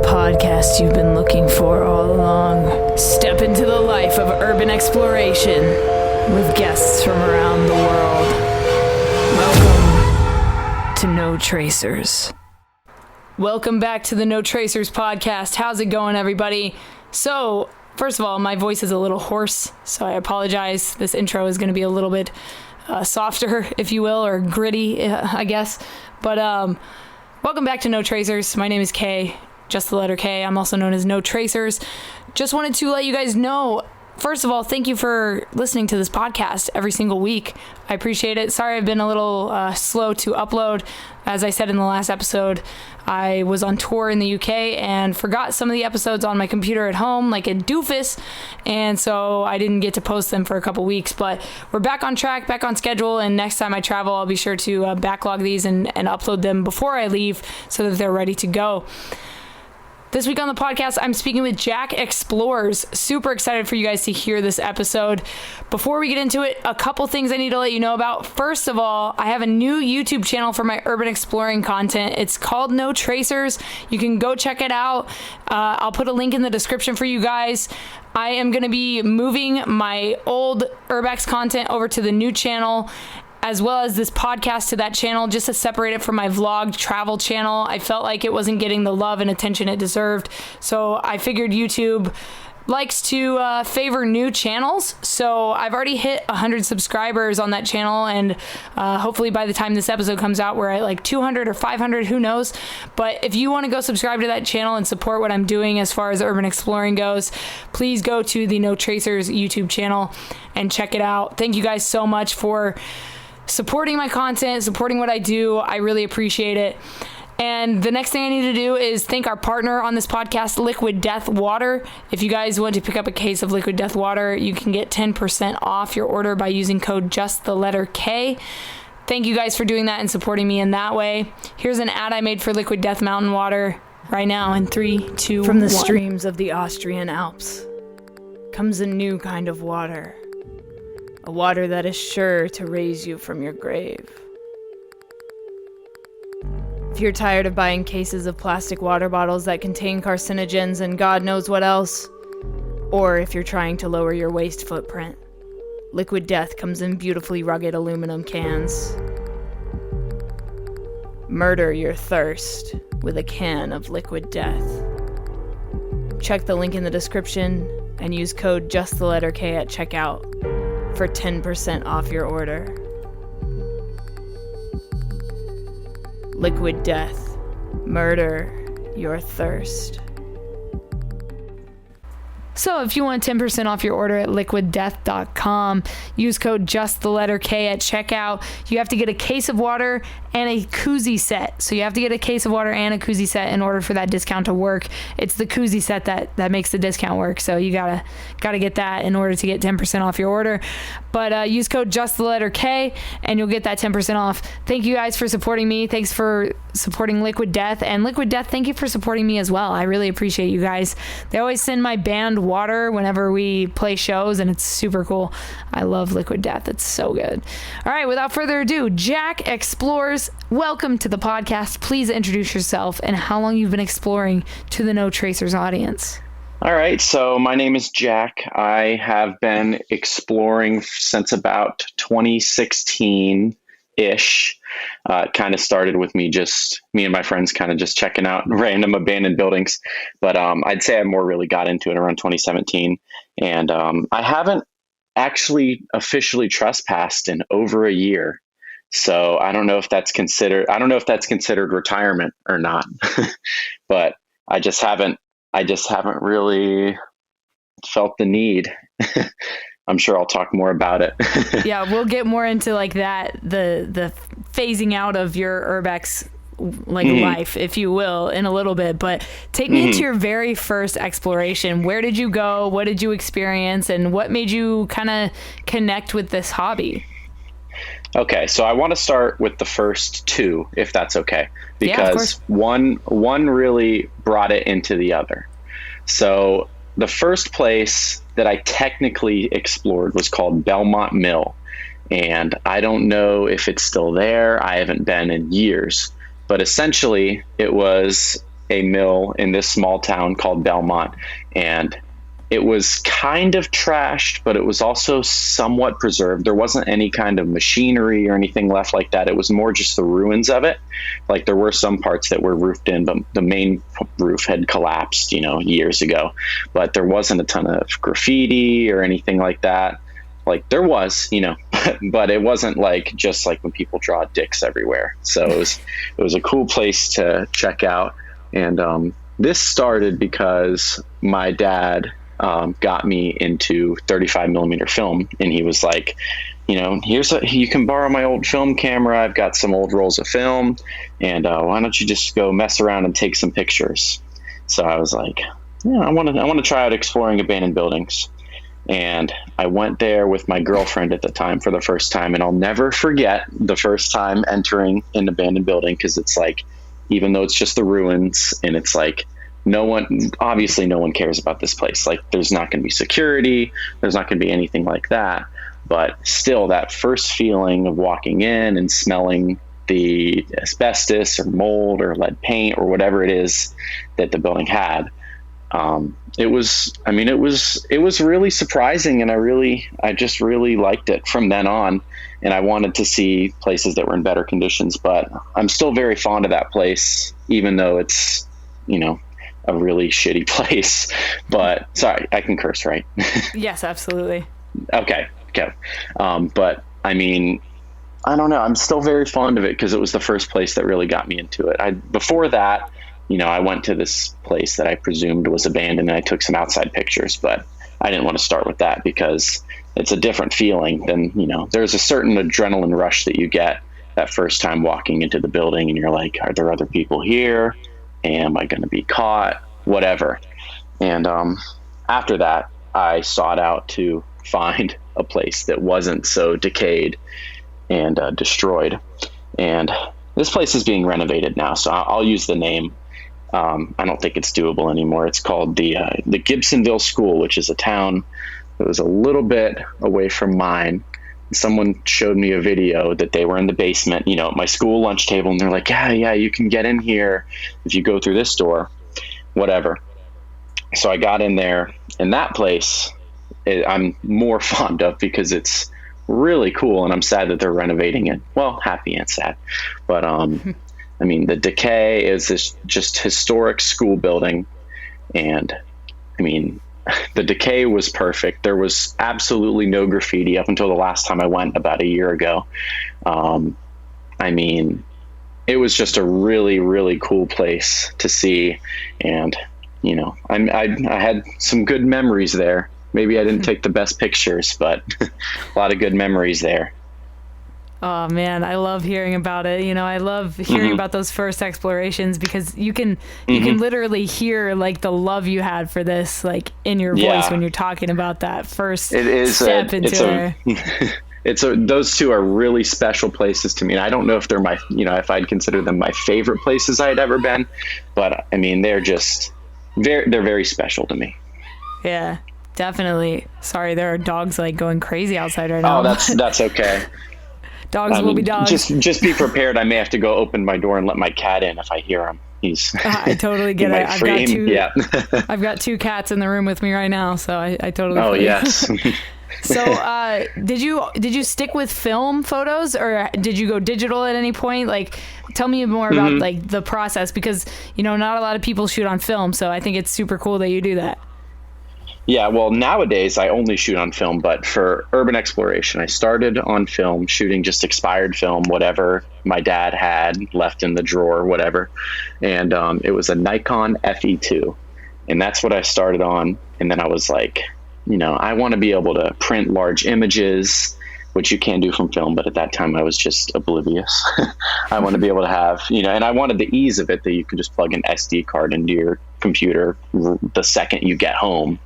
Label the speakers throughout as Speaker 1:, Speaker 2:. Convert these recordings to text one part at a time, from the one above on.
Speaker 1: podcast you've been looking for all along. Step into the life of urban exploration with guests from around the world. Welcome to No Tracers. Welcome back to the No Tracers podcast. How's it going, everybody? So, first of all, my voice is a little hoarse, so I apologize. This intro is going to be a little bit softer, if you will, or gritty, I guess. But welcome back to No Tracers. My name is Kay, just the letter K. I'm also known as No Tracers. Just wanted to let you guys know, first of all, thank you for listening to this podcast every single week. I appreciate it. Sorry I've been a little slow to upload. As I said in the last episode, I was on tour in the UK and forgot some of the episodes on my computer at home like a doofus, and so I didn't get to post them for a couple weeks, but we're back on track, back on schedule, and next time I travel, I'll be sure to backlog these and upload them before I leave so that they're ready to go. This week on the podcast, I'm speaking with Jack Xplores. Super excited for you guys to hear this episode. Before we get into it, a couple things I need to let you know about. First of all, I have a new YouTube channel for my urban exploring content. It's called No Tracers. You can go check it out. I'll put a link in the description for you guys. I am going to be moving my old Urbex content over to the new channel, as well as this podcast to that channel, just to separate it from my vlog travel channel. I felt like it wasn't getting the love and attention it deserved. So I figured YouTube likes to favor new channels. So I've already hit 100 subscribers on that channel, and hopefully by the time this episode comes out, we're at like 200 or 500, who knows. But if you want to go subscribe to that channel and support what I'm doing as far as urban exploring goes, please go to the No Tracers YouTube channel and check it out. Thank you guys so much for supporting my content, supporting what I do. I really appreciate it. And the next thing I need to do is thank our partner on this podcast, Liquid Death Water. If you guys want to pick up a case of Liquid Death Water, you can get 10% off your order by using code just the letter K. Thank you guys for doing that and supporting me in that way. Here's an ad I made for Liquid Death Mountain Water right now in 3, 2, 1. From the streams of the Austrian Alps comes a new kind of water. A water that is sure to raise you from your grave. If you're tired of buying cases of plastic water bottles that contain carcinogens and God knows what else, or if you're trying to lower your waste footprint, Liquid Death comes in beautifully rugged aluminum cans. Murder your thirst with a can of Liquid Death. Check the link in the description and use code just the letter K at checkout for 10% off your order. Liquid Death. Murder your thirst. So if you want 10% off your order at liquiddeath.com, use code just the letter K at checkout. You have to get a case of water and a koozie set. So you have to get a case of water and a koozie set in order for that discount to work. It's the koozie set that makes the discount work. So you gotta get that in order to get 10% off your order. But use code just the letter K and you'll get that 10% off. Thank you guys for supporting me. Thanks for supporting Liquid Death. And Liquid Death, thank you for supporting me as well. I really appreciate you guys. They always send my band water whenever we play shows, and it's super cool. I love Liquid Death. It's so good. All right, without further ado, Jack Xplores, welcome to the podcast. Please introduce yourself and how long you've been exploring to the No Tracers audience.
Speaker 2: All right, so my name is Jack. I have been exploring since about 2016-ish. It kind of started with me and my friends kind of just checking out random abandoned buildings. But I'd say I more really got into it around 2017. And I haven't actually officially trespassed in over a year. So I don't know if that's considered retirement or not. But I just haven't really felt the need. I'm sure I'll talk more about it.
Speaker 1: Yeah, we'll get more into like that, the phasing out of your Urbex life, if you will, in a little bit. But take me into your very first exploration. Where did you go? What did you experience? And what made you kind of connect with this hobby?
Speaker 2: Okay, so I want to start with the first two, if that's okay, because one really brought it into the other. So the first place that I technically explored was called Belmont Mill. And I don't know if it's still there. I haven't been in years. But essentially, it was a mill in this small town called Belmont, and it was kind of trashed, but it was also somewhat preserved. There wasn't any kind of machinery or anything left like that. It was more just the ruins of it. Like there were some parts that were roofed in, but the main roof had collapsed, years ago. But there wasn't a ton of graffiti or anything like that. Like there was, but it wasn't like just like when people draw dicks everywhere. So it was a cool place to check out. And this started because my dad got me into 35 millimeter film, and he was like, you can borrow my old film camera. I've got some old rolls of film, and why don't you just go mess around and take some pictures? So I was like, yeah, I want to try out exploring abandoned buildings. And I went there with my girlfriend at the time for the first time, and I'll never forget the first time entering an abandoned building, because it's like, even though it's just the ruins, and it's like, no one cares about this place. Like there's not going to be security. There's not going to be anything like that. But still, that first feeling of walking in and smelling the asbestos or mold or lead paint or whatever it is that the building had, it was really surprising. And I just really liked it from then on. And I wanted to see places that were in better conditions, but I'm still very fond of that place, even though it's, a really shitty place. But sorry, I can curse, right?
Speaker 1: Yes, absolutely.
Speaker 2: Okay. But I mean, I don't know. I'm still very fond of it because it was the first place that really got me into it. Before that, I went to this place that I presumed was abandoned, and I took some outside pictures, but I didn't want to start with that because it's a different feeling than, there's a certain adrenaline rush that you get that first time walking into the building, and you're like, are there other people here? Am I going to be caught? Whatever. And after that, I sought out to find a place that wasn't so decayed and destroyed. And this place is being renovated now, so I'll use the name. I don't think it's doable anymore. It's called the Gibsonville School, which is a town that was a little bit away from mine. Someone showed me a video that they were in the basement, at my school lunch table, and they're like, yeah, you can get in here if you go through this door, whatever. So I got in there, and that place I'm more fond of because it's really cool, and I'm sad that they're renovating it. Well, happy and sad. But, the decay is this just historic school building, and the decay was perfect. There was absolutely no graffiti up until the last time I went about a year ago. It was just a really, really cool place to see. And, I had some good memories there. Maybe I didn't take the best pictures, but a lot of good memories there.
Speaker 1: Oh man, I love hearing about it. I love hearing about those first explorations because you can literally hear like the love you had for this, like in your voice when you're talking about that first step into there. Those two are really special places to me. And I don't know if they're my, if I'd consider them my favorite places I'd ever been, but they're just they're very special to me. Yeah, definitely. Sorry, there are dogs like going crazy outside right now.
Speaker 2: Oh, that's okay.
Speaker 1: Dogs will be dogs.
Speaker 2: Just be prepared. I may have to go open my door and let my cat in if I hear him.
Speaker 1: I totally get it. I've got two cats in the room with me right now, so I totally.
Speaker 2: Oh yes.
Speaker 1: So, did you stick with film photos, or did you go digital at any point? Like, tell me more about like the process, because not a lot of people shoot on film, so I think it's super cool that you do that.
Speaker 2: Yeah, well, nowadays I only shoot on film, but for urban exploration, I started on film, shooting just expired film, whatever my dad had left in the drawer, whatever. And it was a Nikon FE2. And that's what I started on. And then I was like, I want to be able to print large images, which you can do from film, but at that time I was just oblivious. I want to be able to have, and I wanted the ease of it that you could just plug an SD card into your computer the second you get home.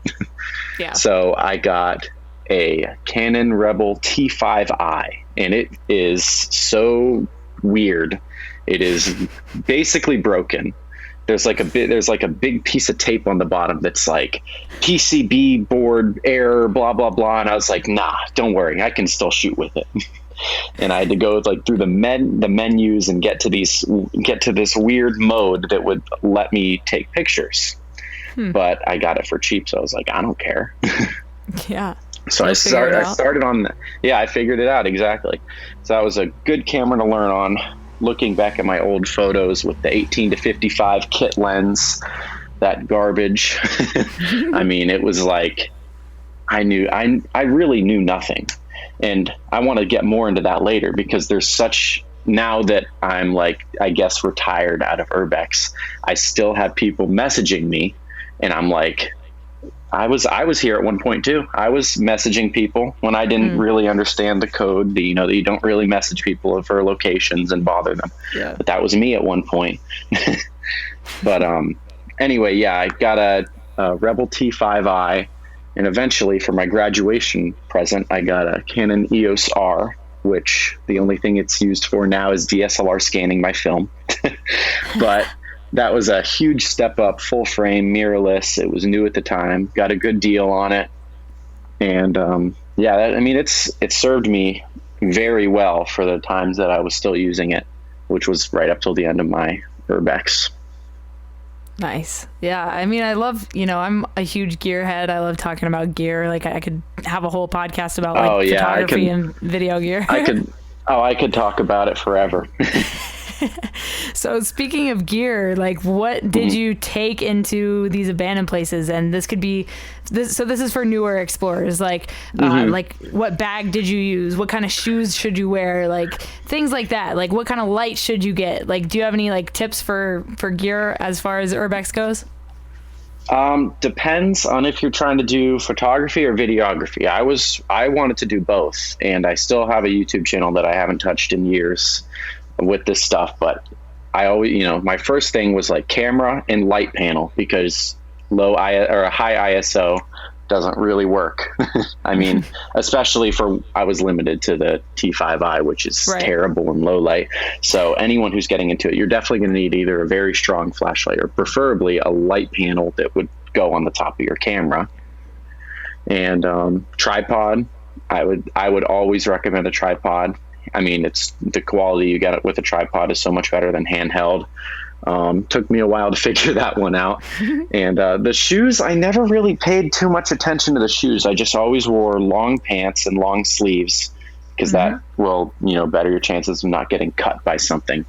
Speaker 2: Yeah. So I got a Canon Rebel T5i, and it is so weird. It is basically broken. There's like a big piece of tape on the bottom that's like PCB board error, blah, blah, blah. And I was like, nah, don't worry. I can still shoot with it. and I had to go like through the menus and get to this weird mode that would let me take pictures. But I got it for cheap, so I was like, I don't care.
Speaker 1: Yeah.
Speaker 2: So I started on that. Yeah, I figured it out. Exactly. So that was a good camera to learn on. Looking back at my old photos with the 18 to 55 kit lens, that garbage. I mean, it was like, I really knew nothing. And I want to get more into that later, because now that I'm like, I guess, retired out of Urbex, I still have people messaging me, and I'm like, I was here at one point too. I was messaging people when I didn't really understand the code, that you don't really message people for locations and bother them. Yeah. But that was me at one point. But anyway, yeah, I got a Rebel T5i, and eventually for my graduation present, I got a Canon EOS R, which the only thing it's used for now is DSLR scanning my film. But that was a huge step up, full frame, mirrorless. It was new at the time, got a good deal on it. And it served me very well for the times that I was still using it, which was right up till the end of my Urbex.
Speaker 1: Nice. Yeah. I mean, I love, I'm a huge gearhead. I love talking about gear. Like I could have a whole podcast about photography and video gear.
Speaker 2: I could talk about it forever.
Speaker 1: So speaking of gear, like what did you take into these abandoned places? And this could be this. So this is for newer explorers. Like, like what bag did you use? What kind of shoes should you wear? Like things like that. Like what kind of light should you get? Like, do you have any like tips for gear as far as Urbex goes?
Speaker 2: Depends on if you're trying to do photography or videography. I wanted to do both, and I still have a YouTube channel that I haven't touched in years with this stuff, but I always, my first thing was like camera and light panel, because a high ISO doesn't really work. I mean, especially I was limited to the T5i, which is terrible in low light. So anyone who's getting into it, you're definitely going to need either a very strong flashlight or preferably a light panel that would go on the top of your camera. And tripod, I would always recommend a tripod. I mean, it's the quality you get with a tripod is so much better than handheld. Took me a while to figure that one out. And the shoes, I never really paid too much attention to the shoes. I just always wore long pants and long sleeves, because that will, better your chances of not getting cut by something.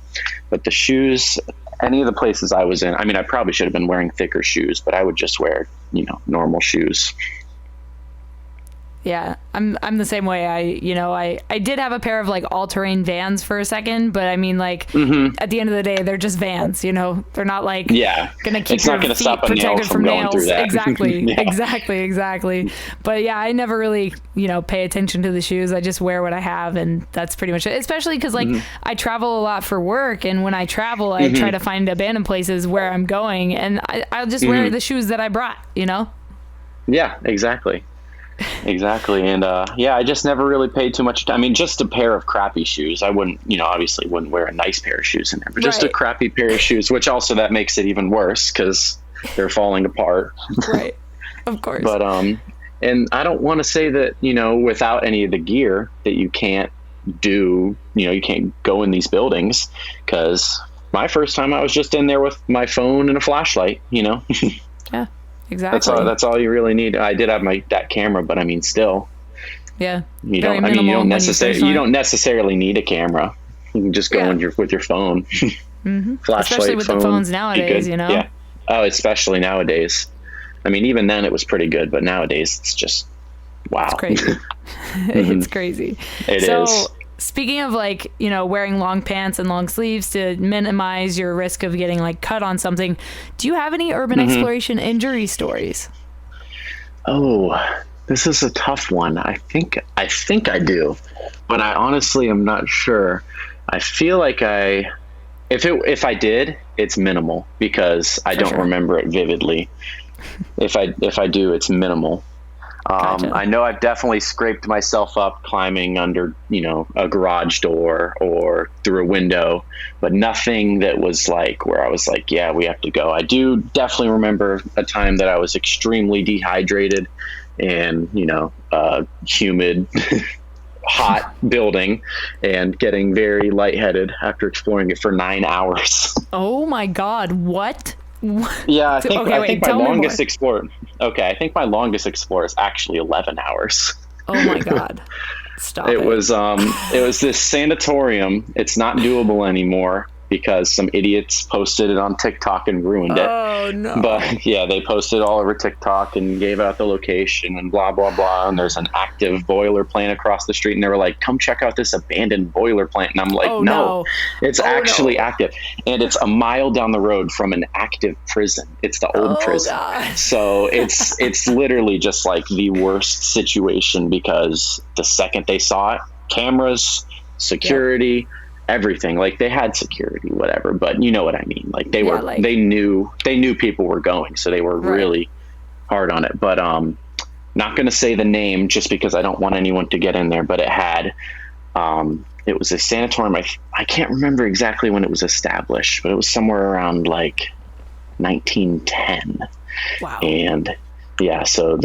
Speaker 2: But the shoes, any of the places I was in, I mean, I probably should have been wearing thicker shoes, but I would just wear, normal shoes.
Speaker 1: Yeah, I'm the same way. I did have a pair of like all-terrain Vans for a second, but I mean, like at the end of the day, they're just Vans. They're not like gonna keep your feet protected from nails. Exactly, exactly. But yeah, I never really pay attention to the shoes. I just wear what I have, and that's pretty much it. Especially because like I travel a lot for work, and when I travel, I try to find abandoned places where I'm going, and I'll just wear the shoes that I brought.
Speaker 2: Yeah, exactly. And I just never really paid too much time. I mean, just a pair of crappy shoes. I wouldn't, obviously wouldn't wear a nice pair of shoes in there, but just a crappy pair of shoes, which also that makes it even worse because they're falling apart.
Speaker 1: Right. Of course.
Speaker 2: But and I don't want to say that, without any of the gear that you can't do, you can't go in these buildings, because my first time I was just in there with my phone and a flashlight, Yeah.
Speaker 1: Exactly.
Speaker 2: That's all you really need. I did have that camera, but I mean, still.
Speaker 1: Yeah.
Speaker 2: You don't necessarily need a camera. You can just go in with your phone. Flashlight,
Speaker 1: especially with
Speaker 2: phone,
Speaker 1: the phones nowadays,
Speaker 2: Yeah. Oh, especially nowadays. I mean, even then it was pretty good, but nowadays it's just wow.
Speaker 1: It's crazy. It's crazy.
Speaker 2: It is.
Speaker 1: Speaking of like, wearing long pants and long sleeves to minimize your risk of getting like cut on something, do you have any urban exploration injury stories? Oh,
Speaker 2: this is a tough one. I think I do, but I honestly am not sure. I feel like if I did, it's minimal, because I don't remember it vividly. If I do, it's minimal. Gotcha. I know I've definitely scraped myself up climbing under, a garage door or through a window, but nothing that was like where I was like, yeah, we have to go. I do definitely remember a time that I was extremely dehydrated and, humid, hot building and getting very lightheaded after exploring it for 9 hours.
Speaker 1: Oh my God. What?
Speaker 2: Yeah, I think my longest
Speaker 1: explore.
Speaker 2: I think my longest explore is actually 11 hours.
Speaker 1: Oh my God. Stop it.
Speaker 2: It was this sanatorium. It's not doable anymore because some idiots posted it on TikTok and ruined it.
Speaker 1: Oh no.
Speaker 2: But yeah, they posted all over TikTok and gave out the location and blah, blah, blah. And there's an active boiler plant across the street. And they were like, come check out this abandoned boiler plant. And I'm like, no, it's actually active. And it's a mile down the road from an active prison. It's the old prison. God. So it's literally just like the worst situation because the second they saw it, cameras, security, everything. Like they had security, whatever, but you know what I mean? Like they knew people were going, so they were really hard on it. But not going to say the name just because I don't want anyone to get in there, but it had it was a sanatorium. I can't remember exactly when it was established, but it was somewhere around like 1910. Wow. And yeah, so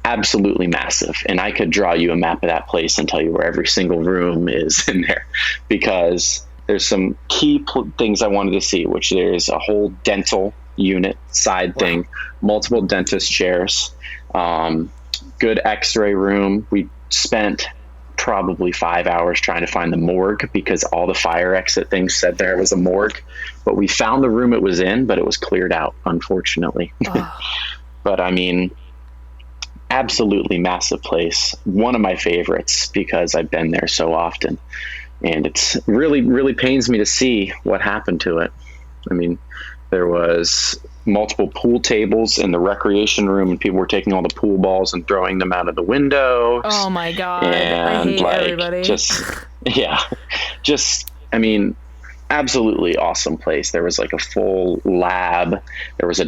Speaker 2: absolutely massive. And I could draw you a map of that place and tell you where every single room is in there because there's some key things I wanted to see, which there's a whole dental unit side thing, multiple dentist chairs, good x-ray room. We spent probably 5 hours trying to find the morgue because all the fire exit things said there was a morgue, but we found the room it was in, but it was cleared out, unfortunately. But absolutely massive place. One of my favorites because I've been there so often, and it's really, really pains me to see what happened to it. There was multiple pool tables in the recreation room and people were taking all the pool balls and throwing them out of the window.
Speaker 1: Oh my God. And I hate everybody.
Speaker 2: Absolutely awesome place. There was like a full lab. There was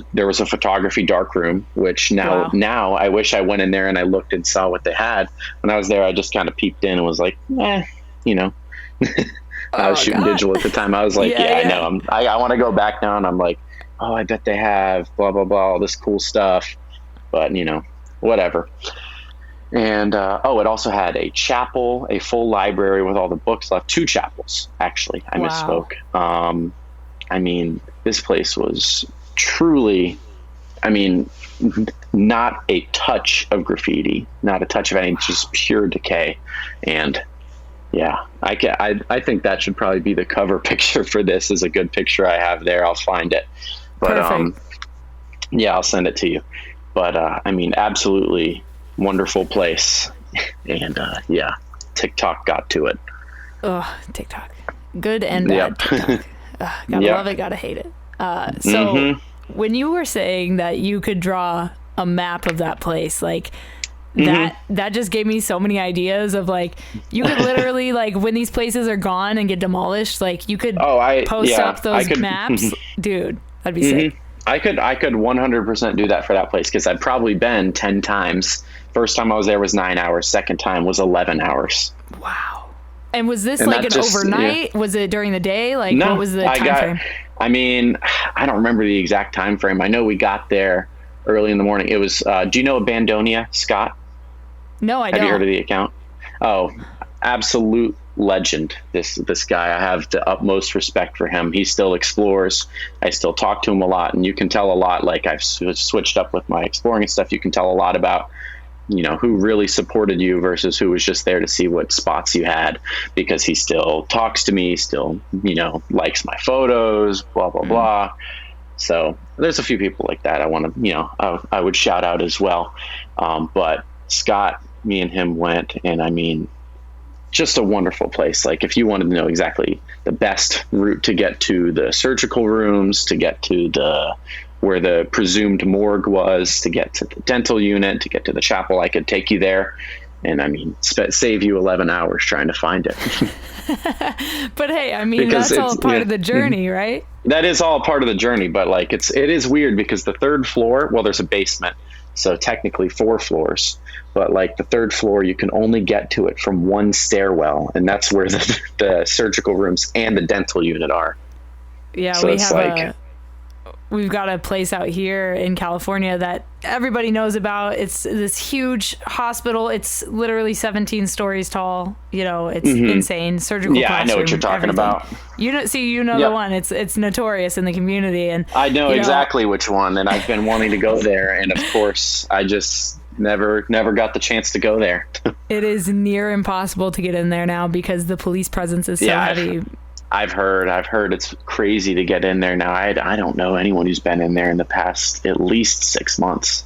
Speaker 2: a photography dark room, which now I wish I went in there and I looked and saw what they had. When I was there, I just kind of peeped in and was like, I was shooting digital at the time. I was like, I know. I want to go back now. And I'm like, oh, I bet they have blah, blah, blah, all this cool stuff. But, whatever. And, it also had a chapel, a full library with all the books left. 2 chapels, actually. I misspoke. This place was truly, not a touch of graffiti, not a touch of anything, just pure decay. And yeah, I think that should probably be the cover picture for this is a good picture I have there. I'll find it. But, I'll send it to you. But, absolutely wonderful place. And TikTok got to it.
Speaker 1: Oh, TikTok. Good and bad TikTok. Gotta love it, gotta hate it. So when you were saying that you could draw a map of that place, like that just gave me so many ideas of like you could literally like when these places are gone and get demolished, like you could post up those maps. Dude, that'd be sick.
Speaker 2: I could 100% do that for that place because I've probably been 10 times. First time I was there was 9 hours. Second time was 11 hours.
Speaker 1: Wow. And was this like an overnight? Yeah. Was it during the day? Like what was the time frame?
Speaker 2: I don't remember the exact time frame. I know we got there early in the morning. It was, do you know Abandonia, Scott?
Speaker 1: No, I don't.
Speaker 2: Have you heard of the account? Oh, absolute legend. This guy, I have the utmost respect for him. He still explores. I still talk to him a lot, and you can tell a lot. Like I've switched up with my exploring and stuff. You can tell a lot about who really supported you versus who was just there to see what spots you had, because he still talks to me, still likes my photos, blah blah blah. So there's a few people like that I want to I would shout out as well. But Scott, me and him went, and just a wonderful place. Like if you wanted to know exactly the best route to get to the surgical rooms, to get to where the presumed morgue was, to get to the dental unit, to get to the chapel, I could take you there. And save you 11 hours trying to find it.
Speaker 1: But hey, that's all part of the journey, right?
Speaker 2: That is all part of the journey. But like, it is weird because the third floor, well, there's a basement. So technically 4 floors, but like the 3rd floor, you can only get to it from one stairwell. And that's where the surgical rooms and the dental unit are.
Speaker 1: Yeah.
Speaker 2: So
Speaker 1: we've got a place out here in California that everybody knows about. It's this huge hospital. It's literally 17 stories tall. You know, it's insane. Surgical classroom,
Speaker 2: I know what you're talking about.
Speaker 1: You know, the one. It's notorious in the community, and
Speaker 2: I know exactly which one. And I've been wanting to go there, and of course, I just never got the chance to go there.
Speaker 1: It is near impossible to get in there now because the police presence is so heavy.
Speaker 2: I've heard it's crazy to get in there now. I don't know anyone who's been in there in the past at least 6 months.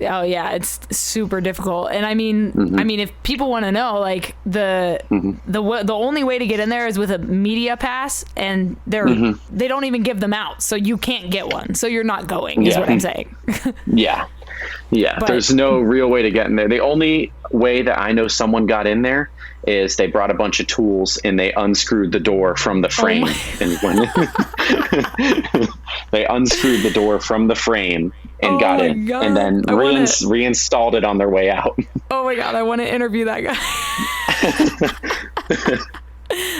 Speaker 1: Oh yeah, it's super difficult. And I mean, if people want to know, like the only way to get in there is with a media pass, and they don't even give them out, so you can't get one. So you're not going, is what I'm saying.
Speaker 2: Yeah. But there's no real way to get in there. The only way that I know someone got in there is they brought a bunch of tools and they unscrewed the door from the frame. And when they unscrewed the door from the frame and got in, God. And then reinstalled it on their way out.
Speaker 1: Oh my God, I want to interview that guy.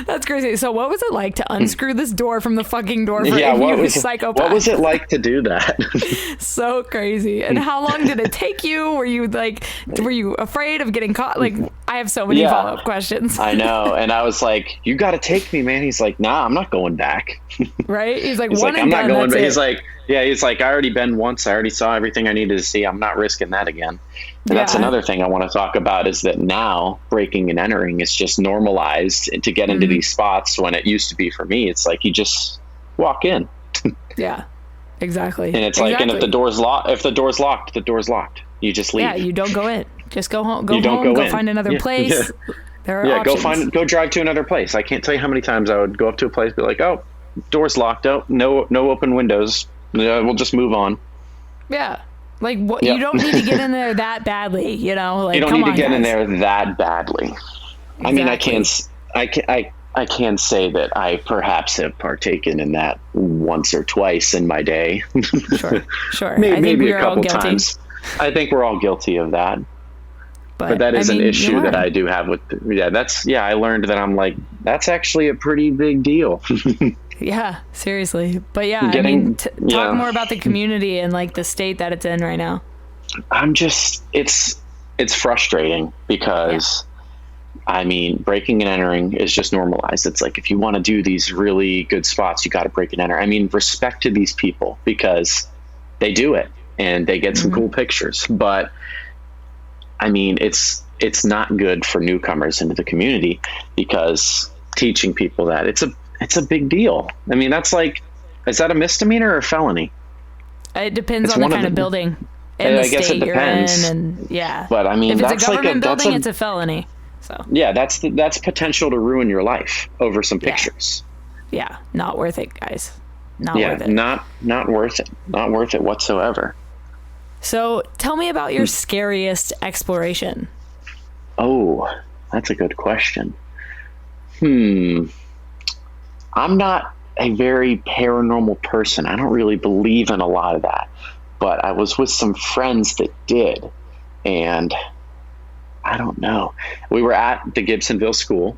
Speaker 1: That's crazy. So what was it like to unscrew this door from the fucking door frame?
Speaker 2: Yeah,
Speaker 1: what was
Speaker 2: it like to do that?
Speaker 1: So crazy. And how long did it take you? Were you afraid of getting caught? Like, I have so many follow-up questions.
Speaker 2: I know. And I was like, you got to take me, man. He's like, nah, I'm not going back.
Speaker 1: Right? He's like,
Speaker 2: I'm not going back. He's like, I already been once. I already saw everything I needed to see. I'm not risking that again. And that's another thing I want to talk about, is that now breaking and entering is just normalized to get into these spots, when it used to be for me. It's like you just walk in.
Speaker 1: Yeah, exactly.
Speaker 2: And it's like, and if the door's locked, the door's locked. You just leave.
Speaker 1: Yeah, you don't go in. Just go home. Go find another place. Yeah. There are options.
Speaker 2: Go drive to another place. I can't tell you how many times I would go up to a place, be like, oh, door's locked. Oh, no open windows. We'll just move on.
Speaker 1: Yeah. Like, what? You don't need to get in there that badly, you know? Like,
Speaker 2: you don't need to get in there that badly. Exactly. I mean, I can say that I perhaps have partaken in that once or twice in my day.
Speaker 1: Sure.
Speaker 2: maybe a couple times. I think we're all guilty of that. But that is an issue that I do have with. I learned that I'm like, that's actually a pretty big deal.
Speaker 1: Yeah, seriously. But talk more about the community and like the state that it's in right now. It's frustrating because I mean, breaking and entering is just normalized. It's like, if you want to do these really good spots, you got to break and enter. I mean, respect to these people because they do it and they get some cool pictures, but I mean, it's not good for newcomers into the community, because teaching people that it's a big deal. I mean, that's like, is that a misdemeanor or a felony? It depends on the kind of building and the state you're in, and
Speaker 2: But I mean,
Speaker 1: if it's a government building, it's a felony. So
Speaker 2: that's potential to ruin your life over some pictures.
Speaker 1: Yeah, not worth it, guys. Not worth it.
Speaker 2: Not worth it. Not worth it whatsoever.
Speaker 1: So tell me about your scariest exploration.
Speaker 2: Oh, that's a good question. I'm not a very paranormal person. I don't really believe in a lot of that, but I was with some friends that did, and I don't know. We were at the Gibsonville school,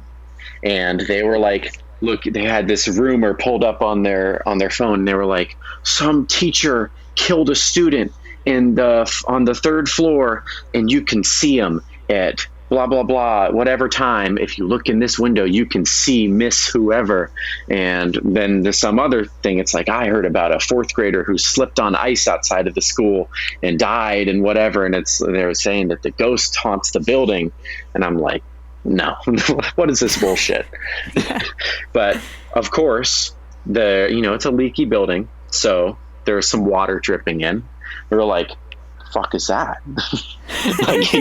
Speaker 2: and they were like, look, they had this rumor pulled up on their phone, and they were like, some teacher killed a student on the third floor, and you can see him at blah, blah, blah, whatever time. If you look in this window, you can see Miss whoever. And then there's some other thing. It's like, I heard about a fourth grader who slipped on ice outside of the school and died and whatever. And they were saying that the ghost haunts the building. And I'm like, no, what is this bullshit? But of course, it's a leaky building. So there's some water dripping in. They were like, fuck is that? It's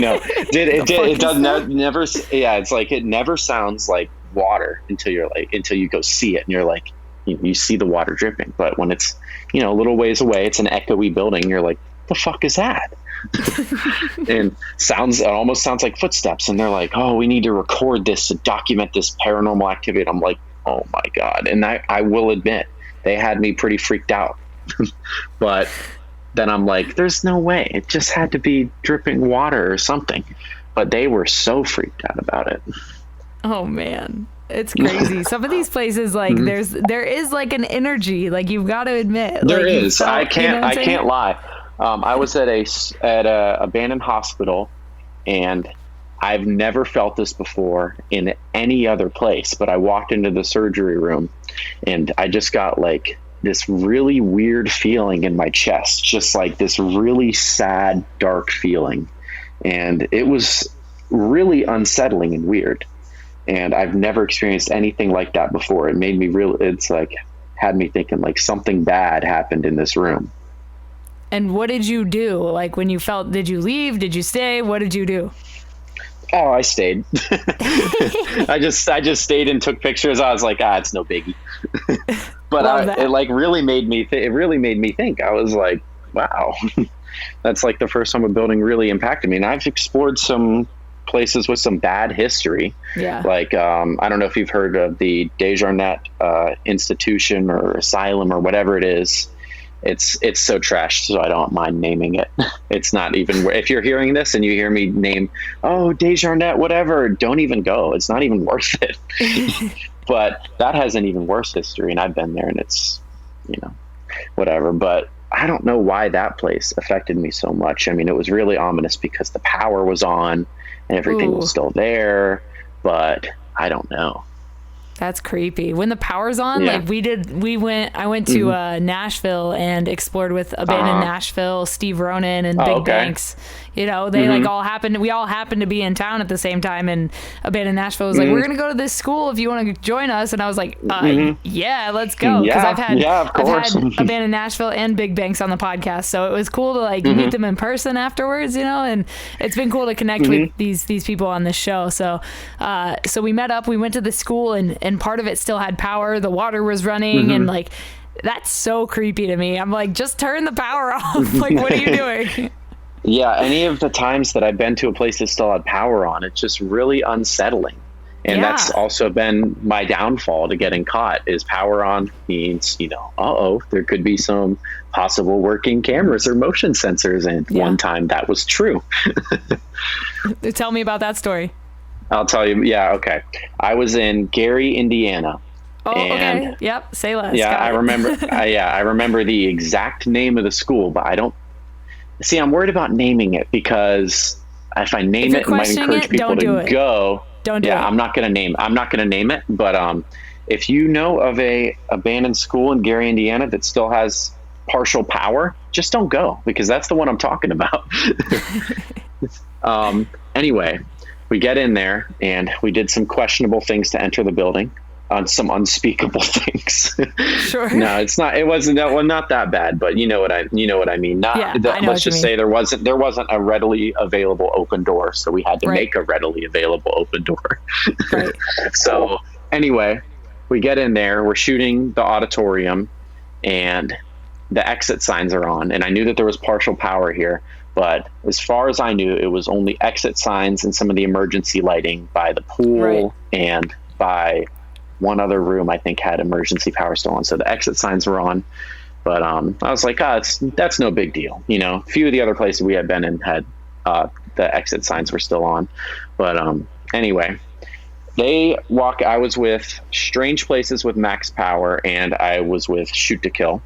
Speaker 2: like, it never sounds like water until you go see it, and you're like, you see the water dripping. But when it's, a little ways away, it's an echoey building, you're like, the fuck is that? And it almost sounds like footsteps, and they're like, oh, we need to record this to document this paranormal activity. And I'm like, oh my God. And I will admit, they had me pretty freaked out. But then I'm like, there's no way. It just had to be dripping water or something. But they were so freaked out about it.
Speaker 1: Oh, man. It's crazy. Some of these places, like there is like an energy, like you've got to admit.
Speaker 2: There
Speaker 1: like,
Speaker 2: is. I can't lie. I was at a abandoned hospital, and I've never felt this before in any other place, but I walked into the surgery room and I just got like this really weird feeling in my chest, just like this really sad, dark feeling. And it was really unsettling and weird. And I've never experienced anything like that before. It made me it's like, had me thinking like something bad happened in this room.
Speaker 1: And what did you do? Like when you felt, did you leave? Did you stay? What did you do?
Speaker 2: Oh, I stayed. I just stayed and took pictures. I was like, it's no biggie. But it like really made me think. I was like, wow, that's like the first time a building really impacted me. And I've explored some places with some bad history.
Speaker 1: Yeah.
Speaker 2: Like, I don't know if you've heard of the Desjardins institution or asylum or whatever it is. It's so trashed, so I don't mind naming it. It's not even, if you're hearing this and you hear me name, Desjardins, whatever, don't even go. It's not even worth it. But that has an even worse history, and I've been there, and it's, whatever. But I don't know why that place affected me so much. I mean, it was really ominous because the power was on and everything was still there, but I don't know.
Speaker 1: That's creepy. When the power's on, like I went to Nashville and explored with Abandoned Nashville, Steve Ronan and Big Banks. They like we all happened to be in town at the same time, and Abandoned Nashville was like, we're going to go to this school if you want to join us. And I was like, yeah, let's go. Because I've had Abandoned Nashville and Big Banks on the podcast. So it was cool to like meet them in person afterwards, and it's been cool to connect with these people on this show. So we met up, we went to the school, and part of it still had power. The water was running and like, that's so creepy to me. I'm like, just turn the power off. Like, what are you doing?
Speaker 2: Yeah, any of the times that I've been to a place that still had power on, it's just really unsettling. And that's also been my downfall to getting caught, is power on means, there could be some possible working cameras or motion sensors. And one time that was true.
Speaker 1: Tell me about that story.
Speaker 2: I'll tell you. Yeah. Okay. I was in Gary, Indiana.
Speaker 1: Oh, okay. Yep. Say less.
Speaker 2: Yeah. I remember. I remember the exact name of the school, but I don't. See, I'm worried about naming it because if I name it, it might encourage people to go.
Speaker 1: Don't do it.
Speaker 2: I'm not going to name it. But if you know of a abandoned school in Gary, Indiana that still has partial power, just don't go, because that's the one I'm talking about. Anyway, we get in there and we did some questionable things to enter the building. On some unspeakable things.
Speaker 1: Sure.
Speaker 2: No, it's not. It wasn't that one. Not that bad, but you know what I mean. Let's just say there wasn't a readily available open door, so we had to make a readily available open door.
Speaker 1: Right.
Speaker 2: So anyway, we get in there. We're shooting the auditorium, and the exit signs are on. And I knew that there was partial power here, but as far as I knew, it was only exit signs and some of the emergency lighting by the pool and by one other room, I think, had emergency power still on. So the exit signs were on, but I was like, that's no big deal. A few of the other places we had been in had the exit signs were still on. But anyway, I was with Strange Places with Max Power, and I was with Shoot to Kill.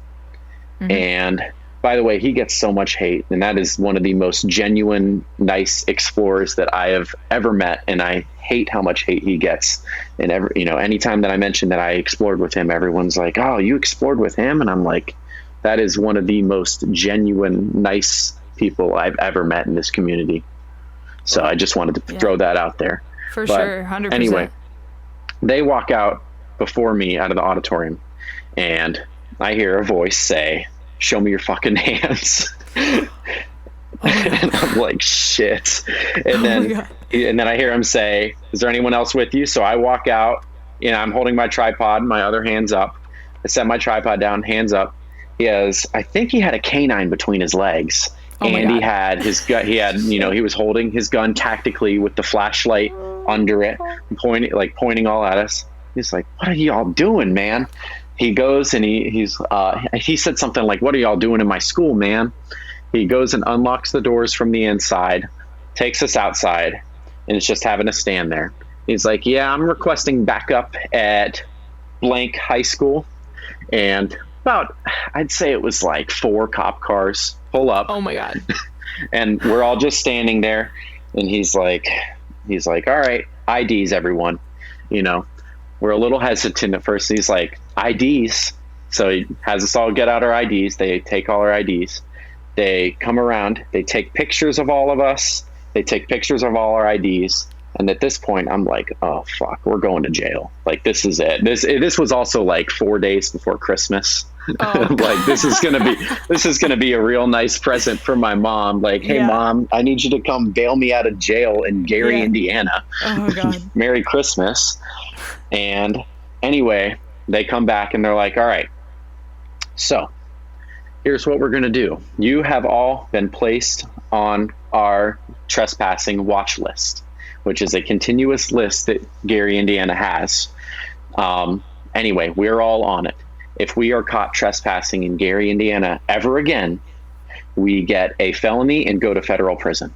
Speaker 2: And by the way, he gets so much hate, and that is one of the most genuine, nice explorers that I have ever met. And I hate how much hate he gets. And anytime that I mention that I explored with him, everyone's like, "Oh, you explored with him?" And I'm like, that is one of the most genuine, nice people I've ever met in this community. So I just wanted to throw that out there.
Speaker 1: For sure, 100%.
Speaker 2: Anyway, they walk out before me out of the auditorium, and I hear a voice say, "Show me your fucking hands." And I'm like, shit. And then I hear him say, "Is there anyone else with you?" So I walk out, I'm holding my tripod, my other hand's up. I set my tripod down, hands up. I think he had a canine between his legs. And he had his gun. He was holding his gun tactically with the flashlight under it, pointing all at us. He's like, "What are y'all doing, man?" He goes and he said something like, "What are y'all doing in my school, man?" He goes and unlocks the doors from the inside, takes us outside, and it's just having us stand there. He's like, yeah, I'm requesting backup at blank high school. And about, I'd say it was like 4 cop cars pull up.
Speaker 1: Oh my God.
Speaker 2: And we're all just standing there. And he's like, all right, IDs, everyone. You know, we're a little hesitant at first. He's like, IDs. So he has us all get out our IDs. They take all our IDs. They come around. They take pictures of all of us. They take pictures of all our IDs. And at this point, I'm like, oh, fuck, we're going to jail. Like, this is it. This was also like 4 days before Christmas.
Speaker 1: Oh.
Speaker 2: Like, this is going to be a real nice present for my mom. Like, hey, Mom, I need you to come bail me out of jail in Gary, Indiana.
Speaker 1: Oh, God.
Speaker 2: Merry Christmas. And anyway, they come back and they're like, all right, so here's what we're going to do. You have all been placed on our trespassing watch list, which is a continuous list that Gary, Indiana has. Anyway, we're all on it. If we are caught trespassing in Gary, Indiana ever again, we get a felony and go to federal prison.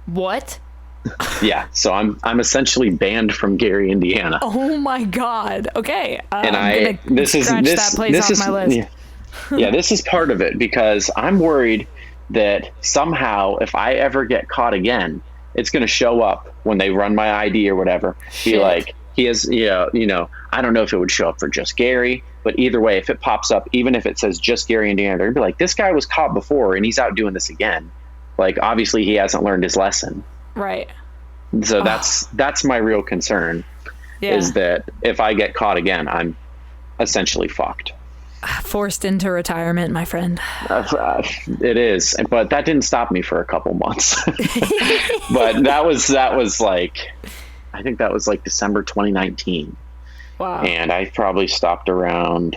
Speaker 1: What?
Speaker 2: Yeah, so I'm essentially banned from Gary, Indiana.
Speaker 1: Oh my God. Okay.
Speaker 2: And this is my list. Yeah, this is part of it, because I'm worried that somehow if I ever get caught again, it's going to show up when they run my ID or whatever.
Speaker 1: Shit.
Speaker 2: Be like, he has, I don't know if it would show up for just Gary, but either way, if it pops up, even if it says just Gary, Indiana, they're going to be like, this guy was caught before and he's out doing this again. Like, obviously he hasn't learned his lesson.
Speaker 1: Right.
Speaker 2: So that's my real concern, is that if I get caught again, I'm essentially fucked.
Speaker 1: Forced into retirement, my friend.
Speaker 2: It is, but that didn't stop me for a couple months. But that was like, I think that was like December 2019.
Speaker 1: Wow.
Speaker 2: And I probably stopped around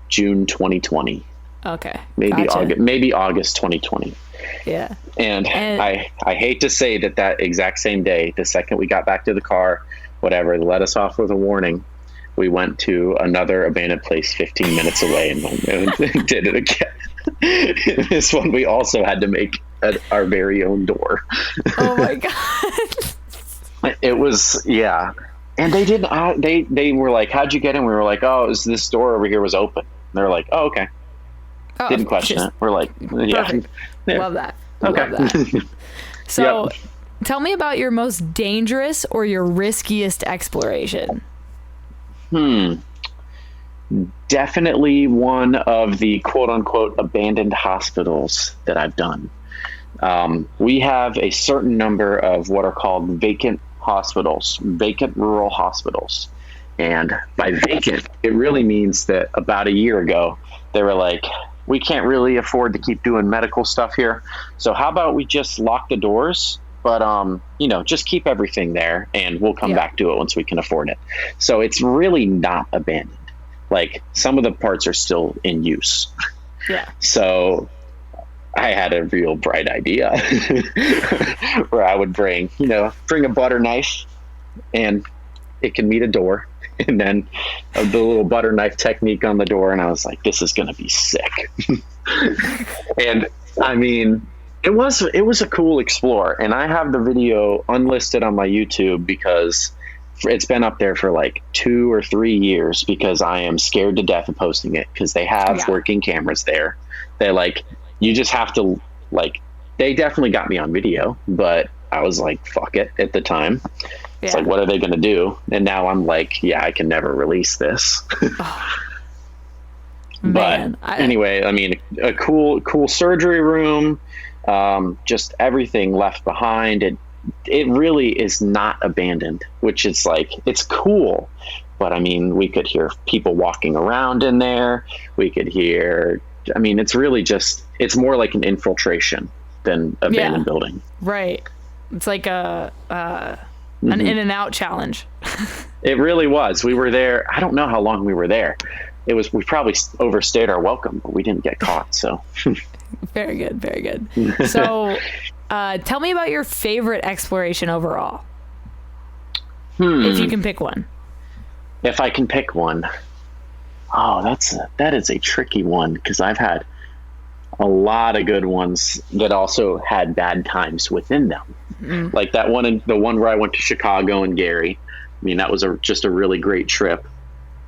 Speaker 2: June 2020.
Speaker 1: Okay.
Speaker 2: Maybe
Speaker 1: gotcha.
Speaker 2: August 2020.
Speaker 1: Yeah.
Speaker 2: And I hate to say that exact same day, the second we got back to the car, whatever, they let us off with a warning. We went to another abandoned place 15 minutes away and did it again. This one, we also had to make our very own door.
Speaker 1: Oh my God.
Speaker 2: It was, yeah. And they didn't, they were like, how'd you get in? We were like, oh, this door over here was open. And they were like, oh, okay.
Speaker 1: Oh,
Speaker 2: didn't question it. We're like, yeah.
Speaker 1: Perfect. Love that.
Speaker 2: Okay.
Speaker 1: Love that. So
Speaker 2: Yep.
Speaker 1: Tell me about your most dangerous or your riskiest exploration.
Speaker 2: Definitely one of the quote unquote abandoned hospitals that I've done. We have a certain number of what are called vacant hospitals, vacant rural hospitals. And by vacant, it really means that about a year ago, they were like, we can't really afford to keep doing medical stuff here. So how about we just lock the doors, but, just keep everything there and we'll come back to it once we can afford it. So it's really not abandoned. Like, some of the parts are still in use.
Speaker 1: Yeah. So
Speaker 2: I had a real bright idea where I would bring a butter knife and it can meet a door, and then the little butter knife technique on the door. And I was like, this is going to be sick. And I mean, it was a cool explore, and I have the video unlisted on my YouTube because it's been up there for like 2 or 3 years because I am scared to death of posting it, because they have working cameras there. They you just have to they definitely got me on video, but I was like, fuck it at the time. It's like, what are they going to do? And now I'm like, yeah, I can never release this.
Speaker 1: Man,
Speaker 2: anyway, I mean, a cool surgery room, just everything left behind. It really is not abandoned, which is it's cool. But I mean, we could hear people walking around in there. We could hear, I mean, it's really it's more like an infiltration than abandoned building. Right.
Speaker 1: It's like an in and out challenge.
Speaker 2: It really was. We were there. I don't know how long we were there. We probably overstayed our welcome, but we didn't get caught. So
Speaker 1: very good. Very good. So tell me about your favorite exploration overall. If you can pick one.
Speaker 2: If I can pick one. Oh, that is a tricky one, because I've had a lot of good ones that also had bad times within them. Like that one, the one where I went to Chicago and Gary. I mean, that was just a really great trip.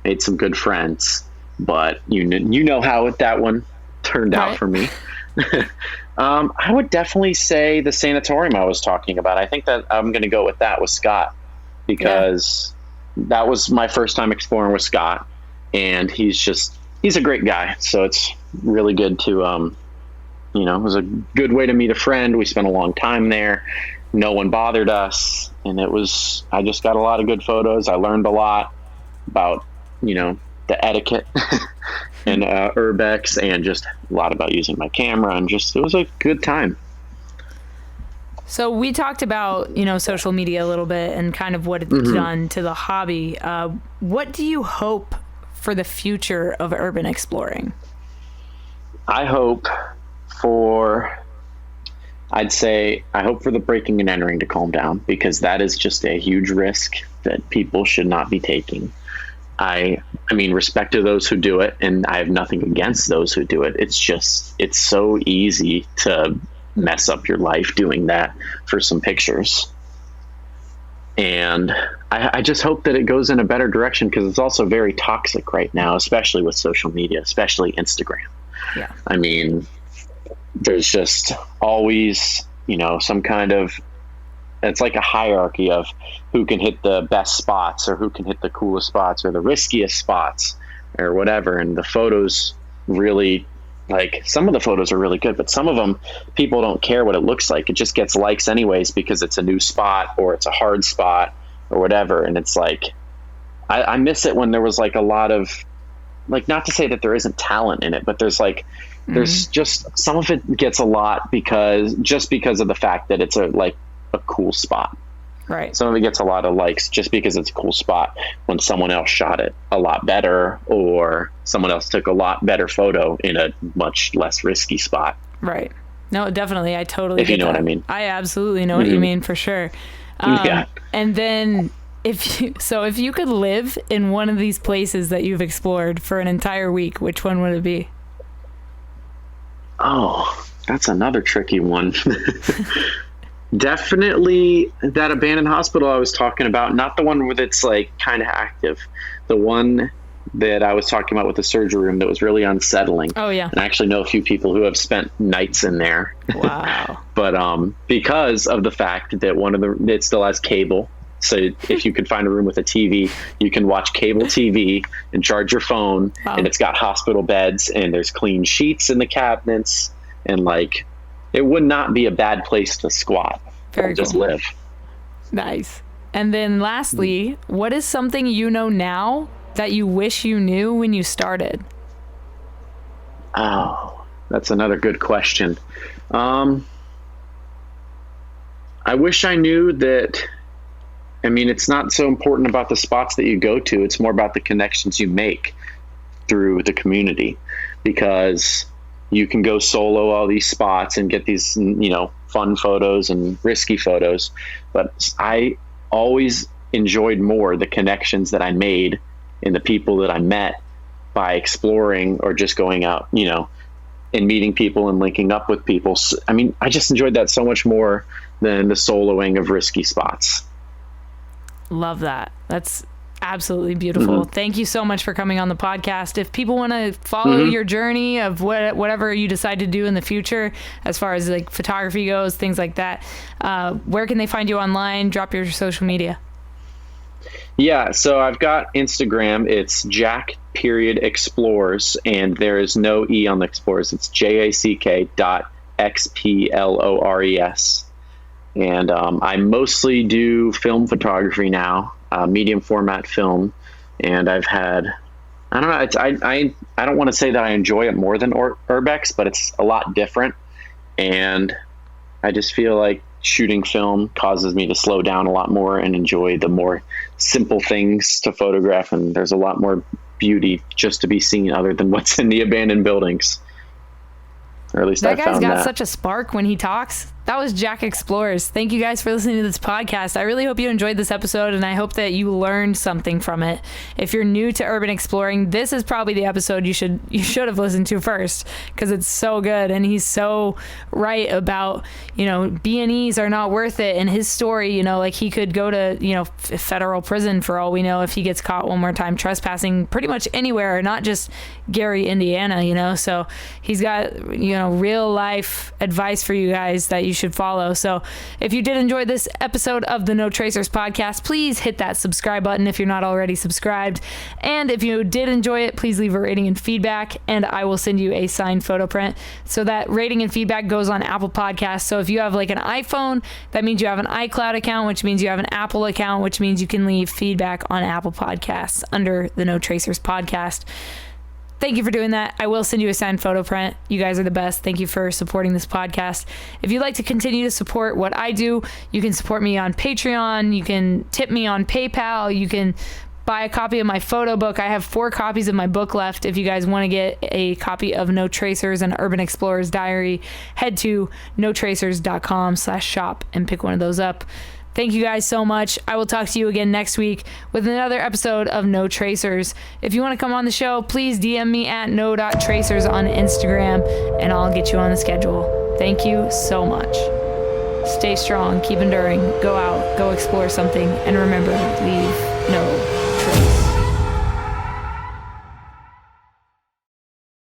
Speaker 2: Made some good friends, but you know how that one turned out for me. I would definitely say the sanatorium I was talking about. I think that I'm going to go with that with Scott, because that was my first time exploring with Scott, and he's a great guy. So it's really good to, it was a good way to meet a friend. We spent a long time there. No one bothered us. And I just got a lot of good photos. I learned a lot about, the etiquette and Urbex, and just a lot about using my camera, and it was a good time.
Speaker 1: So we talked about, social media a little bit and kind of what it's done to the hobby. What do you hope for the future of urban exploring?
Speaker 2: I hope for the breaking and entering to calm down, because that is just a huge risk that people should not be taking. I mean, respect to those who do it, and I have nothing against those who do it. It's so easy to mess up your life doing that for some pictures. And I just hope that it goes in a better direction, because it's also very toxic right now, especially with social media, especially Instagram.
Speaker 1: Yeah.
Speaker 2: I mean, there's just always, some kind of, it's like a hierarchy of who can hit the best spots, or who can hit the coolest spots, or the riskiest spots, or whatever. And the photos really, like, some of the photos are really good, but some of them, people don't care what it looks like. It just gets likes anyways, because it's a new spot, or it's a hard spot, or whatever. And it's like, I miss it when there was like a lot of, like, not to say that there isn't talent in it, but there's like, there's just, some of it gets a lot because of the fact that it's a cool spot.
Speaker 1: Right.
Speaker 2: Some of it gets a lot of likes just because it's a cool spot, when someone else shot it a lot better, or someone else took a lot better photo in a much less risky spot.
Speaker 1: Right. No, definitely. I totally
Speaker 2: If you know
Speaker 1: that.
Speaker 2: what I mean.
Speaker 1: I absolutely know what you mean, for sure.
Speaker 2: Yeah.
Speaker 1: And then if you could live in one of these places that you've explored for an entire week, which one would it be?
Speaker 2: Oh, that's another tricky one. Definitely that abandoned hospital I was talking about, not the one where it's like kind of active. The one that I was talking about with the surgery room that was really unsettling. Oh, yeah. And I actually know a few people who have spent nights in there.
Speaker 1: Wow.
Speaker 2: But because of the fact that it still has cable. So if you could find a room with a TV, you can watch cable TV and charge your phone. Wow. And it's got hospital beds, and there's clean sheets in the cabinets, and like, it would not be a bad place to squat.
Speaker 1: Very
Speaker 2: just
Speaker 1: cool.
Speaker 2: live.
Speaker 1: Nice. And then lastly, what is something you know now that you wish you knew when you started?
Speaker 2: Oh, that's another good question. I wish I knew that, it's not so important about the spots that you go to. It's more about the connections you make through the community, because you can go solo all these spots and get these, fun photos and risky photos. But I always enjoyed more the connections that I made and the people that I met by exploring, or just going out, and meeting people and linking up with people. So, I just enjoyed that so much more than the soloing of risky spots.
Speaker 1: Love that. That's absolutely beautiful. Thank you so much for coming on the podcast. If people want to follow your journey of whatever you decide to do in the future, as far as like photography goes, things like that, where can they find you online? Drop your social media.
Speaker 2: Yeah, so I've got Instagram. It's Jack Xplores, and there is no E on the Explores. It's JACK.XPLORES. And I mostly do film photography now, medium format film. And I've had, I don't know, I don't want to say that I enjoy it more than Urbex, but it's a lot different. And I just feel like shooting film causes me to slow down a lot more and enjoy the more simple things to photograph. And there's a lot more beauty just to be seen other than what's in the abandoned buildings. Or at least I found that.
Speaker 1: That guy's got such a spark when he talks. That was Jack Xplores. Thank you guys for listening to this podcast. I really hope you enjoyed this episode, and I hope that you learned something from it. If you're new to urban exploring, this is probably the episode you should have listened to first, because it's so good, and he's so right about, B&Es are not worth it. And his story, like he could go to, federal prison for all we know if he gets caught one more time trespassing pretty much anywhere, not just Gary, Indiana, so he's got, real life advice for you guys that you should follow. So if you did enjoy this episode of the No Tracers podcast, please hit that subscribe button if you're not already subscribed. And if you did enjoy it, please leave a rating and feedback, and I will send you a signed photo print. So that rating and feedback goes on Apple Podcasts. So if you have like an iPhone, that means you have an iCloud account, which means you have an Apple account, which means you can leave feedback on Apple Podcasts under the No Tracers podcast. Thank you for doing that. I will send you a signed photo print. You guys are the best. Thank you for supporting this podcast. If you'd like to continue to support what I do, you can support me on Patreon. You can tip me on PayPal. You can buy a copy of my photo book. I have 4 copies of my book left. If you guys want to get a copy of No Tracers and Urban Explorer's Diary, head to notracers.com/shop and pick one of those up. Thank you guys so much. I will talk to you again next week with another episode of No Tracers. If you want to come on the show, please DM me at no.tracers on Instagram, and I'll get you on the schedule. Thank you so much. Stay strong, keep enduring, go out, go explore something, and remember, leave no